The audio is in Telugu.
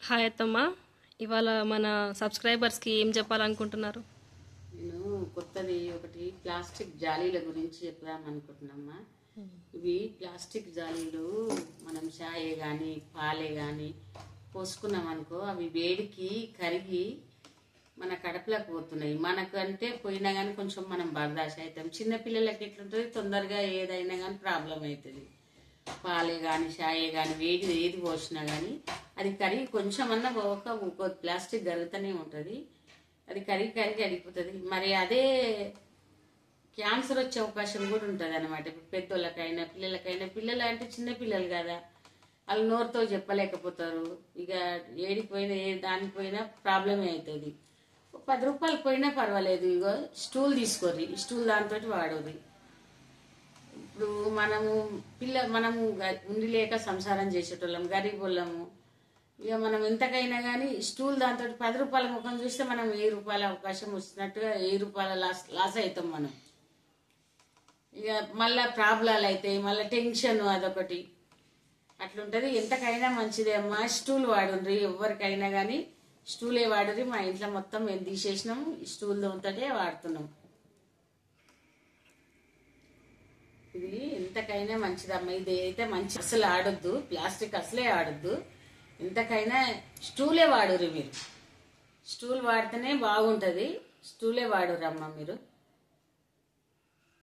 హాయ్ అత్తమ్మ, ఇవాళ మన సబ్స్క్రైబర్స్కి ఏం చెప్పాలనుకుంటున్నారు? నేను కొత్తది ఒకటి ప్లాస్టిక్ జాలీల గురించి చెప్దామనుకుంటున్నామ్మా. ఇవి ప్లాస్టిక్ జాలీలు మనం చాయే కానీ పాలే కానీ పోసుకున్నాం అనుకో, అవి వేడికి కరిగి మన కడుపులోకి పోతున్నాయి. మనకంటే పోయినా కానీ కొంచెం మనం బర్దాష్ అవుతాం. చిన్నపిల్లలకి ఎట్లుంటుంది, తొందరగా ఏదైనా కానీ ప్రాబ్లం అవుతుంది. పాలే కానీ చాయే కానీ ఏది పోసినా కానీ అది కరిగి కొంచెం అన్నా ఒక ప్లాస్టిక్ కరుగుతూనే ఉంటుంది. అది కరిగి అడిగిపోతుంది. మరి అదే క్యాన్సర్ వచ్చే అవకాశం కూడా ఉంటుంది అనమాట. ఇప్పుడు పెద్దోళ్ళకైనా పిల్లలకైనా, పిల్లలు అంటే చిన్న పిల్లలు కదా, వాళ్ళు నోరుతో చెప్పలేకపోతారు. ఇక ఏడిపోయినా దానికి పోయినా ప్రాబ్లమే అవుతుంది. 10 రూపాయలు పోయినా పర్వాలేదు, ఇగో స్టూల్ తీసుకోర్రి, స్టూల్ దాంతో వాడోది. ఇప్పుడు మనము ఉండి లేక సంసారం చేసేటోళ్ళం, గరీబ్ వాళ్ళము. ఇక మనం ఎంతకైనా కానీ స్టూల్ దాంతో 10 రూపాయల ముఖం చూస్తే మనం 1000 రూపాయల అవకాశం వచ్చినట్టుగా 1000 రూపాయల లాస్ అవుతాం మనం. ఇక మళ్ళా ప్రాబ్లాలు అవుతాయి, మళ్ళీ టెన్షన్ అదొకటి అట్లుంటది. ఎంతకైనా మంచిదే అమ్మా, స్టూల్ వాడుండ్రి. ఎవరికైనా కానీ స్టూలే వాడుర్రి. మా ఇంట్లో మొత్తం మేము తీసేసినాం, స్టూల్ తోటే వాడుతున్నాం. ఇది ఎంతకైనా మంచిదమ్మా. ఇది అయితే మంచి, అసలు ఆడొద్దు, ప్లాస్టిక్ అసలే ఆడొద్దు. ఎంతకైనా స్టూలే వాడుర్రి. మీరు స్టూల్ వాడితేనే బాగుంటుంది. స్టూలే వాడురమ్మా మీరు.